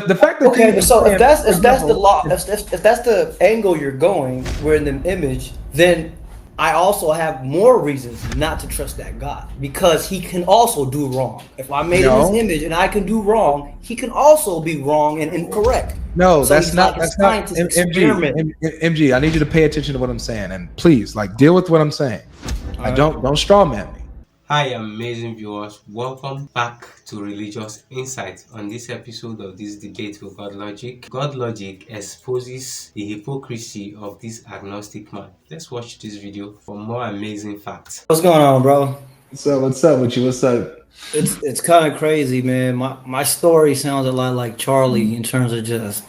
the fact that Okay, so if that's the law, if that's the angle you're going, we're in the image, then I also have more reasons not to trust that God because he can also do wrong. If I'm made in his no, image and I can do wrong, he can also be wrong and incorrect. no, So he's like a that's not scientist MG. experiment. MG, I need you to pay attention to what I'm saying, and please, like, deal with what I'm saying. All I right. don't straw man me. Hi, amazing viewers. Welcome back to Religious Insight. On this episode of this debate with Godlogic, Godlogic exposes the hypocrisy of this agnostic man. Let's watch this video for more amazing facts. What's going on, bro? So what's up with you? What's up? It's kind of crazy, man. My story sounds a lot like Charlie in terms of just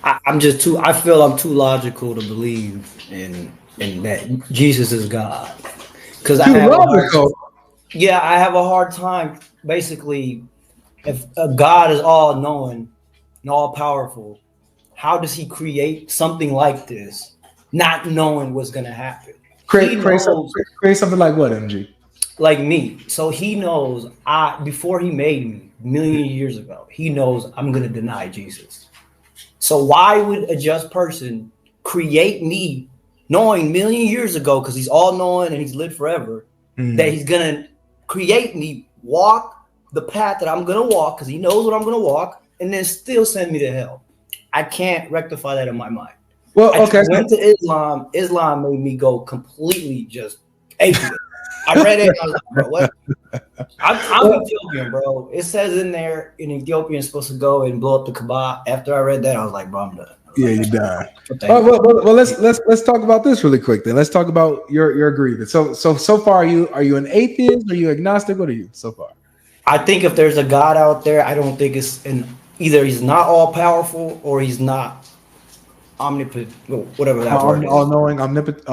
I'm just too. I feel I'm too logical to believe in that Jesus is God because I have I have a hard time. Basically, if God is all knowing and all powerful, how does He create something like this, not knowing what's gonna happen? Create something like what, MG? Like me. So he knows before he made me a million years ago, he knows I'm gonna deny Jesus. So why would a just person create me knowing a million years ago, because he's all knowing and he's lived forever, that he's gonna create me walk the path that I'm gonna walk because he knows what I'm gonna walk, and then still send me to hell? I can't rectify that in my mind. Well, okay. I went to Islam. Islam made me go completely just atheist. I read it. And I was like, bro, what? I'm Ethiopian, bro. It says in there, an Ethiopian is supposed to go and blow up the Kaaba. After I read that, I was like, bro, I'm done. Yeah, you're done. Well, let's talk about this really quick. Then let's talk about your agreement. So far, are you an atheist? Are you agnostic? What are you so far? I think if there's a God out there, I don't think it's either he's not all powerful or he's not omnipotent, whatever that word is. All-knowing, omnipotent.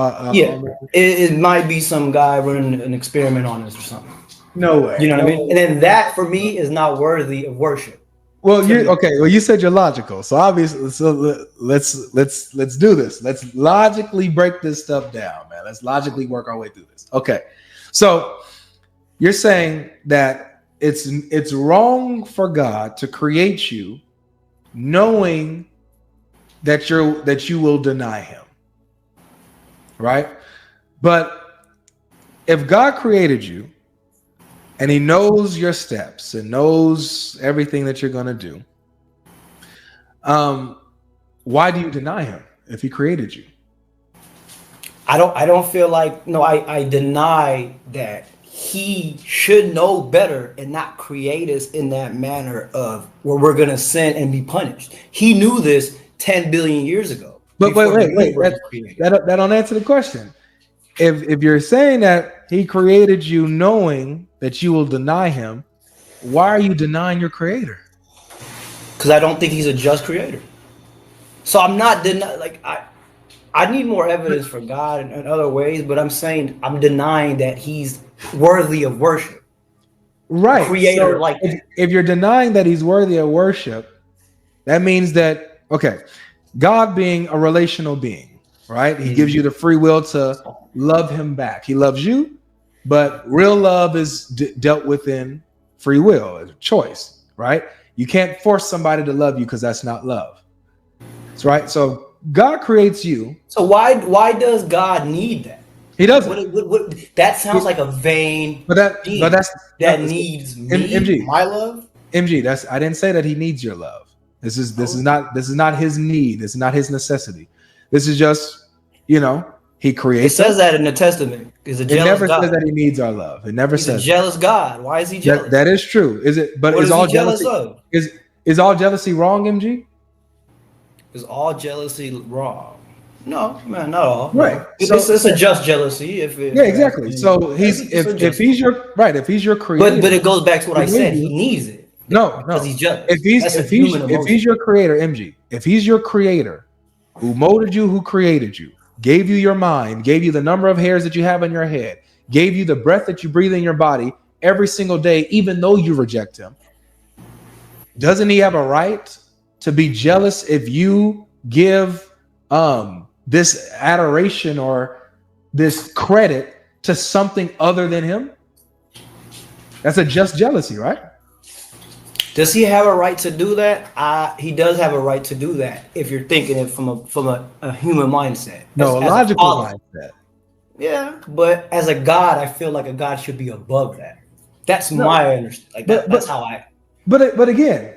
It might be some guy running an experiment on us or something. No way. You know what I mean? And then that for me is not worthy of worship. Well, you said you're logical, so obviously, let's do this. Let's logically break this stuff down, man. Let's logically work our way through this. Okay, so you're saying that it's wrong for God to create you, knowing that you will deny him, right? But if God created you and he knows your steps and knows everything that you're going to do, why do you deny him if he created you? I don't feel like, no, I deny that he should know better and not create us in that manner of where we're going to sin and be punished. He knew this 10 billion years ago. But wait. That don't answer the question. If you're saying that he created you knowing that you will deny him, why are you denying your creator? Because I don't think he's a just creator. So I'm not denying, like, I need more evidence for God in other ways, but I'm saying I'm denying that he's worthy of worship. Right. Creator, so like if you're denying that he's worthy of worship, that means that, okay, God being a relational being, right? He gives you the free will to love him back. He loves you, but real love is dealt within free will, as a choice, right? You can't force somebody to love you because that's not love. That's right. So God creates you. So why does God need that? He doesn't. That sounds like a vain. That needs me, MG, my love. MG, I didn't say that he needs your love. This is not his need. This is not his necessity. This is just, he creates. It says that in the Testament. It never says that he needs our love. It never says. He's a jealous God. Why is he jealous? That is true. Is it? But is all jealousy is all jealousy wrong, MG? Is all jealousy wrong? No, man, not all. Right. It's a just jealousy. Exactly. So if he's your creator. But it goes back to what I said. He needs it. No. Because he's jealous. If he's your creator, MG, if he's your creator, who molded you, who created you, gave you your mind, gave you the number of hairs that you have in your head, gave you the breath that you breathe in your body every single day, even though you reject him, doesn't he have a right to be jealous if you give this adoration or this credit to something other than him? That's a just jealousy, right? Does he have a right to do that? He does have a right to do that if you're thinking it from a human mindset. No, a as logical father. mindset. Yeah, but as a God, I feel like a God should be above that. That's my understanding. Like that's how I. But again,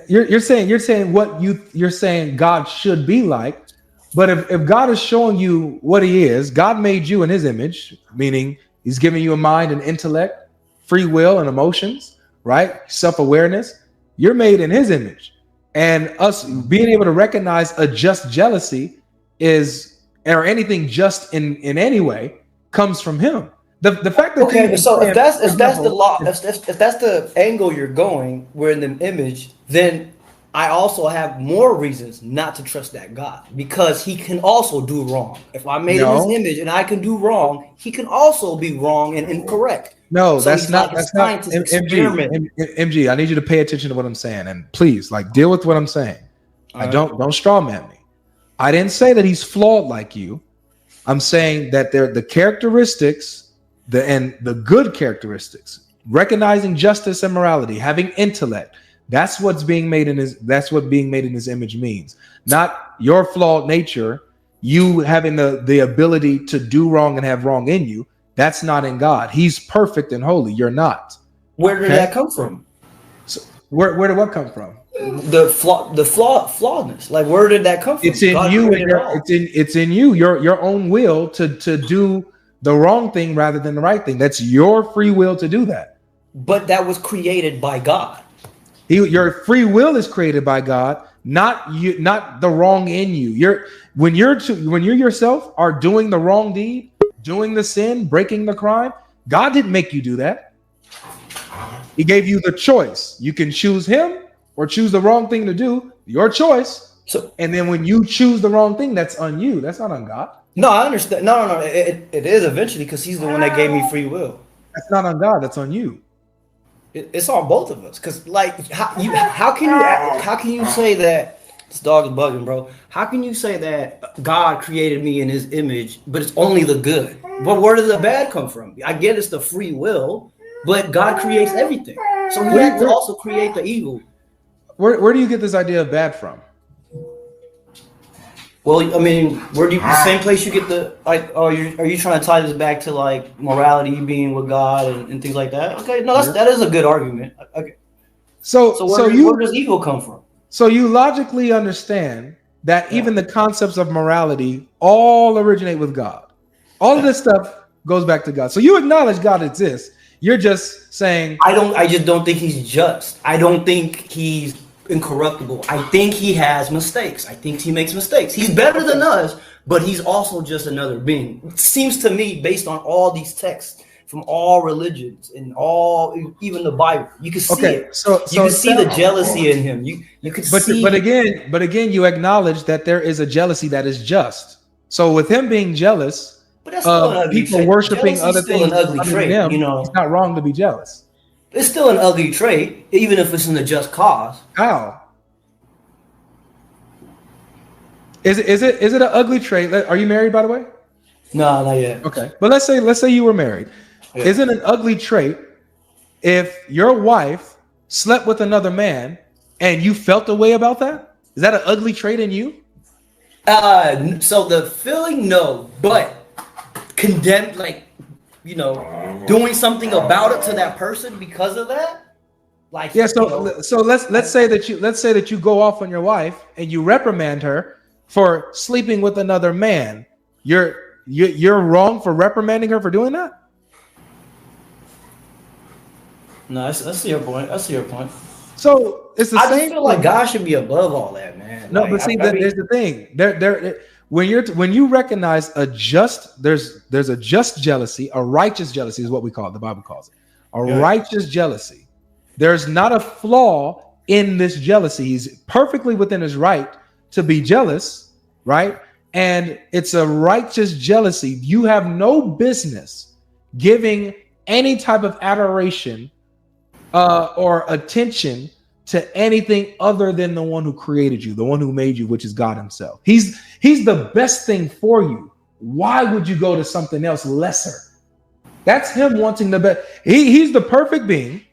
you're saying what you're saying God should be like. But if God is showing you what he is, God made you in his image, meaning he's giving you a mind and intellect, free will and emotions, right? Self-awareness. You're made in his image. And us being able to recognize a just jealousy or anything just in any way comes from him. The fact that so if that's the law, if that's the angle you're going, we're in the image, then I also have more reasons not to trust that God, because he can also do wrong. If I'm made in his image and I can do wrong, he can also be wrong and incorrect. No, so that's not MG. I need you to pay attention to what I'm saying, and please, deal with what I'm saying. Don't straw man me. I didn't say that he's flawed like you. I'm saying that they're the characteristics, the good characteristics, recognizing justice and morality, having intellect. That's what being made in his image means. Not your flawed nature, you having the ability to do wrong and have wrong in you. That's not in God. He's perfect and holy. You're not. Where did that come from? So where did what come from? The flawedness. Like, where did that come from? It's in God you. It's in you. Your own will to do the wrong thing rather than the right thing. That's your free will to do that. But that was created by God. Your free will is created by God, not you, not the wrong in you. When you yourself are doing the wrong deed, doing the sin, breaking the crime, God didn't make you do that. He gave you the choice. You can choose him or choose the wrong thing to do. Your choice. And then when you choose the wrong thing, that's on you. That's not on God. No, I understand. No. It is eventually, because he's the one that gave me free will. That's not on God. That's on you. It's on both of us, because how can you say that this dog is bugging, bro? How can you say that God created me in his image, but it's only the good? But where does the bad come from? I get it's the free will, but God creates everything, so he had to also create the evil. Where do you get this idea of bad from? Well, I mean, the same place you get are you trying to tie this back to morality being with God and things like that? Okay, no, that is a good argument. Okay, so where does evil come from? So you logically understand that even the concepts of morality all originate with God. All of this stuff goes back to God. So you acknowledge God exists. You're just saying I just don't think he's just. I don't think he's incorruptible. I think he has mistakes. I think he makes mistakes. He's better than us, but he's also just another being. It seems to me, based on all these texts from all religions and even the Bible, you can see it. So you can see the jealousy in him. You can see. But again, you acknowledge that there is a jealousy that is just. So with him being jealous of people worshiping other things, an ugly trait. Him, it's not wrong to be jealous. It's still an ugly trait, even if it's in a just cause. How? Is it an ugly trait? Are you married, by the way? No, not yet. Okay, but let's say you were married. Yeah. Is it an ugly trait if your wife slept with another man and you felt a way about that? Is that an ugly trait in you? So the feeling, no, but condemned, doing something about it to that person because of that, So let's say that you go off on your wife and you reprimand her for sleeping with another man. You're wrong for reprimanding her for doing that. No, I see your point. So it's the same. I just feel like God should be above all that, man. No, but see, there's the thing. When you recognize there's a just jealousy, a righteous jealousy is what we call it. The Bible calls it righteous jealousy. There's not a flaw in this jealousy. He's perfectly within his right to be jealous, right? And it's a righteous jealousy. You have no business giving any type of adoration or attention to anything other than the one who created you, the one who made you, which is God himself. He's the best thing for you. Why would you go to something else lesser? That's him wanting the best. He's the perfect being.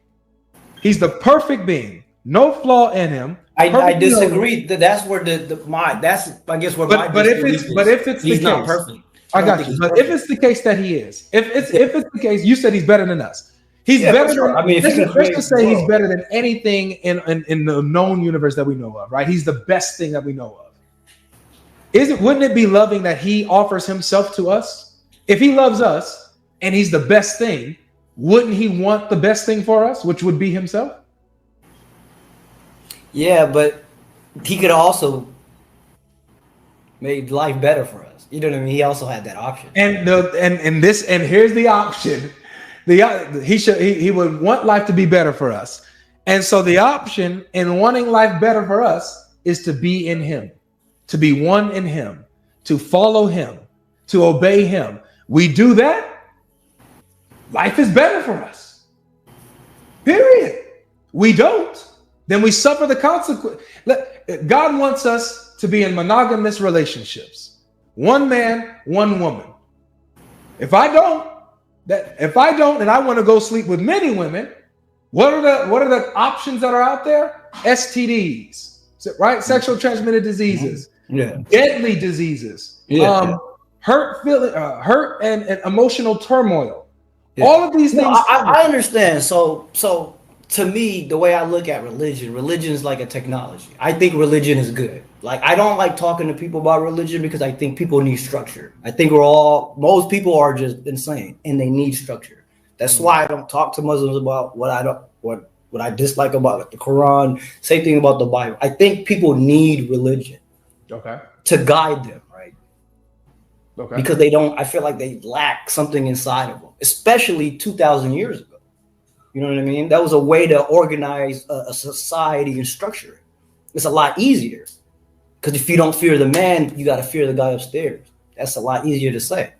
He's the perfect being. no flaw in him. I disagree. That's where that's I guess where my disbelief is. But if it's he's the not case, perfect. I got you. But if it's the case that he is, if it's the case, you said he's better than us. He's better than. I mean, if let's just say he's better than anything in the known universe that we know of. Right? He's the best thing that we know of. Wouldn't it be loving that he offers himself to us? If he loves us and he's the best thing, wouldn't he want the best thing for us, which would be himself? Yeah, but he could also made life better for us. You know what I mean? He also had that option. And here's the option. He would want life to be better for us. And so the option in wanting life better for us is to be in him, to be one in him, to follow him, to obey him. We do that, life is better for us. Period. We don't, then we suffer the consequence. God wants us to be in monogamous relationships. One man, one woman. If I don't, and I want to go sleep with many women, what are the options that are out there? STDs, right? Sexual transmitted diseases, deadly diseases, hurt and emotional turmoil. Yeah. All of these things. I understand. So to me, the way I look at religion is like a technology. I think religion is good. Like, I don't like talking to people about religion because I think people need structure. I think most people are just insane and they need structure. That's why I don't talk to Muslims about what I dislike about, like, the Quran. Same thing about the Bible. I think people need religion, to guide them, right? Because I feel like they lack something inside of them, especially 2,000 years ago. You know what I mean? That was a way to organize a society and structure it. It's a lot easier. Because if you don't fear the man, you got to fear the guy upstairs. That's a lot easier to say.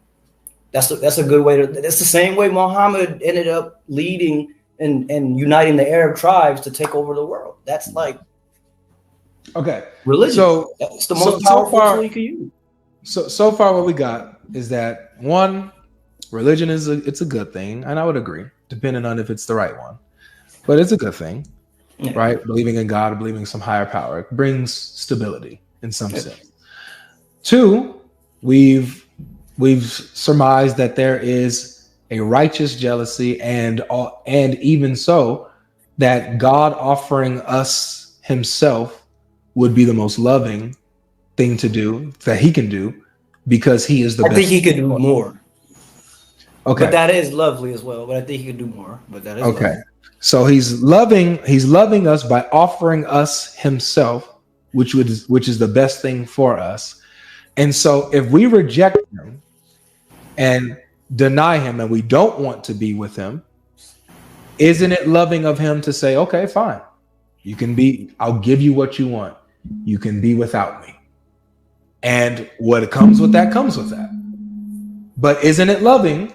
That's a good way to. That's the same way Muhammad ended up leading and uniting the Arab tribes to take over the world. That's like religion. So it's the most powerful tool you can use. So far, what we got is that one, religion it's a good thing, and I would agree, depending on if it's the right one. But it's a good thing, right? Believing in God, believing in some higher power, it brings stability in some sense. Two, we've surmised that there is a righteous jealousy, and even so, that God offering us himself would be the most loving thing to do, that he can do, because he is the best. I think he could do more. Okay. But that is lovely as well. But I think he could do more. But that is okay. Lovely. So he's loving us by offering us himself, which is the best thing for us. And so if we reject him and deny him and we don't want to be with him, isn't it loving of him to say, okay, fine, I'll give you what you want. You can be without me. And what comes with that comes with that. But isn't it loving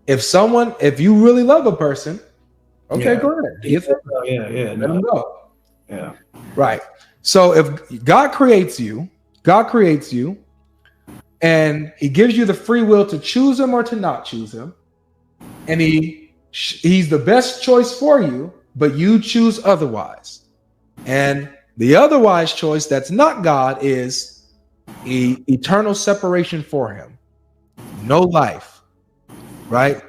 if you really love a person, okay, go ahead. Let them go. Yeah. Right. So if God creates you, and he gives you the free will to choose him or to not choose him, and he's the best choice for you, but you choose otherwise. And the otherwise choice that's not God is eternal separation for him. No life, right?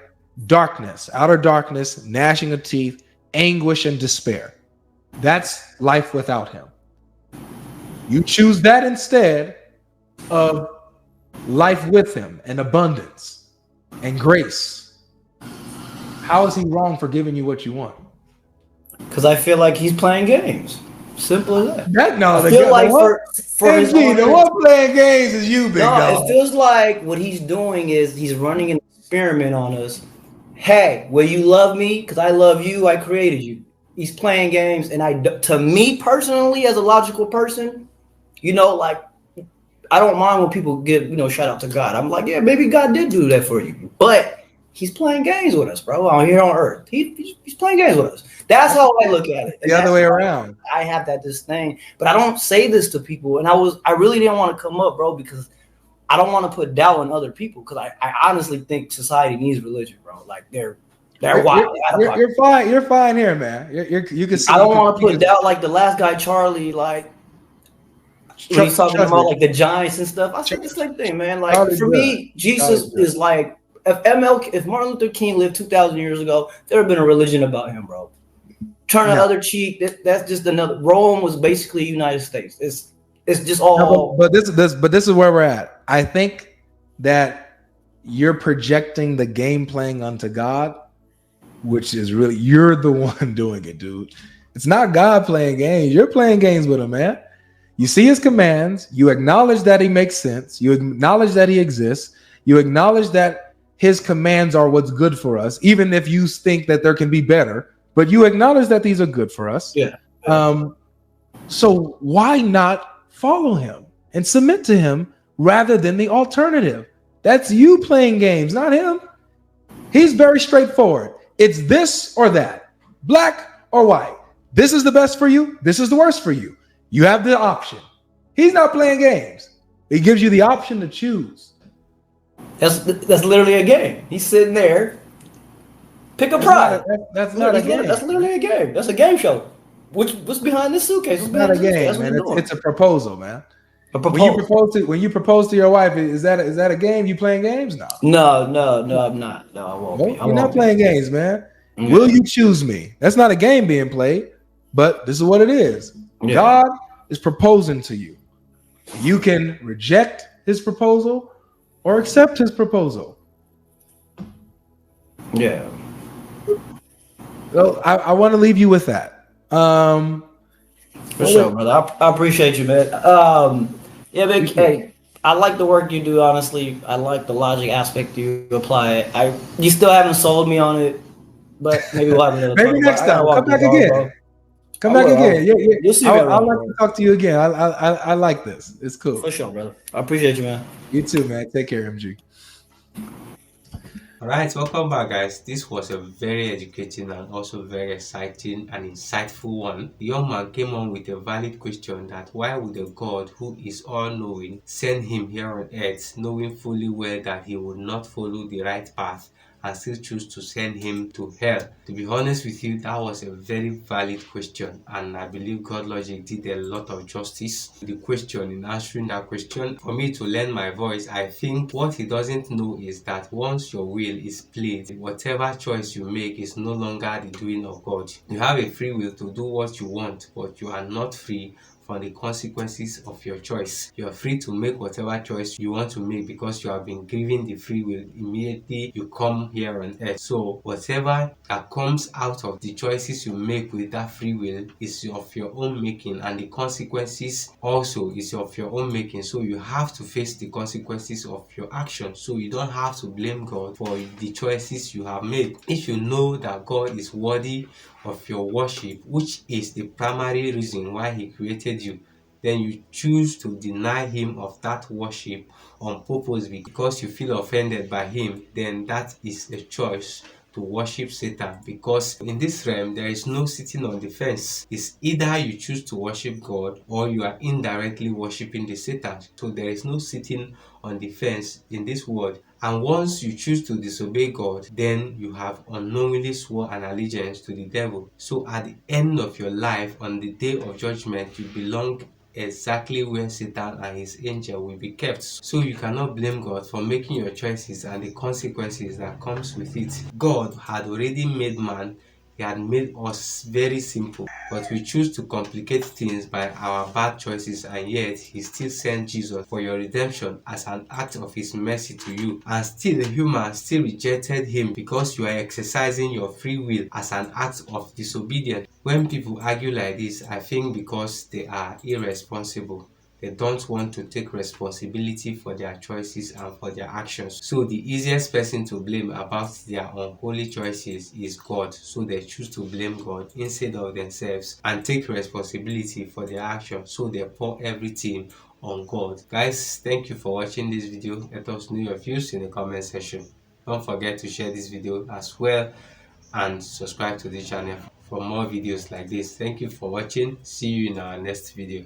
Darkness, outer darkness, gnashing of teeth, anguish and despair. That's life without him. You choose that instead of life with him and abundance and grace. How is he wrong for giving you what you want? Because I feel like he's playing games. Simple as that. I feel like the one playing games is you, big dog. It feels like what he's doing is he's running an experiment on us. Hey, will you love me? Because I love you. I created you. He's playing games, and to me personally, as a logical person, like, I don't mind when people give, shout out to God. I'm like, yeah, maybe God did do that for you, but he's playing games with us, bro. Out here on Earth, he's playing games with us. That's how I look at it. The other way around. I have this thing, but I don't say this to people, and I really didn't want to come up, bro, because I don't want to put doubt on other people, because I honestly think society needs religion, bro. Like, They're wild. You're fine. You're fine here, man. You can see. I don't want to put doubt like the last guy, Charlie, like when he's talking trust about me. like the Giants and stuff. I said the same thing, man. Like Charlie's for good. me, Jesus Charlie's good. is like if Martin Luther King lived 2,000 years ago, there would have been a religion about him, bro. Turn the other cheek. That's just another. Rome was basically United States. It's just all. No, but this is where we're at. I think that you're projecting the game playing onto God, which is really you're the one doing it, dude. It's not God playing games. You're playing games with him, man. You see his commands. You acknowledge that he makes sense. You acknowledge that he exists. You acknowledge that his commands are what's good for us, even if you think that there can be better. But you acknowledge that these are good for us. Yeah. So why not follow him and submit to him rather than the alternative? That's you playing games, not him. He's very straightforward. It's this or that, black or white. This is the best for you. This is the worst for you. You have the option. He's not playing games. He gives you the option to choose. That's literally a game. He's sitting there. Pick a prize. That's not a game. That's literally a game. That's a game show. What's behind this suitcase? It's not a game, man. It's a proposal, man. A proposal. When you propose to your wife, is that a game? You playing games? No. No, I'm not. No, I won't be. You're not playing games, man. Yeah. Will you choose me? That's not a game being played, but this is what it is. Yeah. God is proposing to you. You can reject his proposal or accept his proposal. Yeah. So I want to leave you with that. For sure, brother. I appreciate you, man. Yeah, man. Hey, I like the work you do. Honestly, I like the logic aspect you apply. You still haven't sold me on it, but maybe we'll have another. Maybe next time. Come back again. Bro. Come back again. You'll see I'd like to talk to you again. I like this. It's cool. For sure, brother. I appreciate you, man. You too, man. Take care, MG. Alright, welcome back, guys. This was a very educating and also very exciting and insightful one. The young man came on with a valid question that why would a God who is all-knowing send him here on earth, knowing fully well that he would not follow the right path and still choose to send him to hell? To be honest with you, that was a very valid question, and I believe Godlogic did a lot of justice to the question in answering that question. For me to lend my voice, I think what he doesn't know is that once your will is played, whatever choice you make is no longer the doing of God. You have a free will to do what you want, but you are not free from the consequences of your choice. You are free to make whatever choice you want to make because you have been given the free will immediately you come here on earth. So whatever that comes out of the choices you make with that free will is of your own making, and the consequences also is of your own making. So you have to face the consequences of your actions. So you don't have to blame God for the choices you have made. If you know that God is worthy of your worship, which is the primary reason why he created you, then you choose to deny him of that worship on purpose because you feel offended by him, then that is a choice to worship Satan. Because in this realm there is no sitting on the fence. It's either you choose to worship God or you are indirectly worshiping the Satan. So there is no sitting on the fence in this world. And once you choose to disobey God, then you have unknowingly sworn an allegiance to the devil. So at the end of your life, on the day of judgment, you belong exactly where Satan and his angel will be kept. So you cannot blame God for making your choices and the consequences that comes with it. God had already made man. He had made us very simple, but we choose to complicate things by our bad choices, and yet he still sent Jesus for your redemption as an act of his mercy to you. And still the human still rejected him because you are exercising your free will as an act of disobedience. When people argue like this, I think because they are irresponsible. They don't want to take responsibility for their choices and for their actions. So the easiest person to blame about their unholy choices is God. So they choose to blame God instead of themselves and take responsibility for their actions. So they pour everything on God. Guys, thank you for watching this video. Let us know your views in the comment section. Don't forget to share this video as well and subscribe to the channel for more videos like this. Thank you for watching. See you in our next video.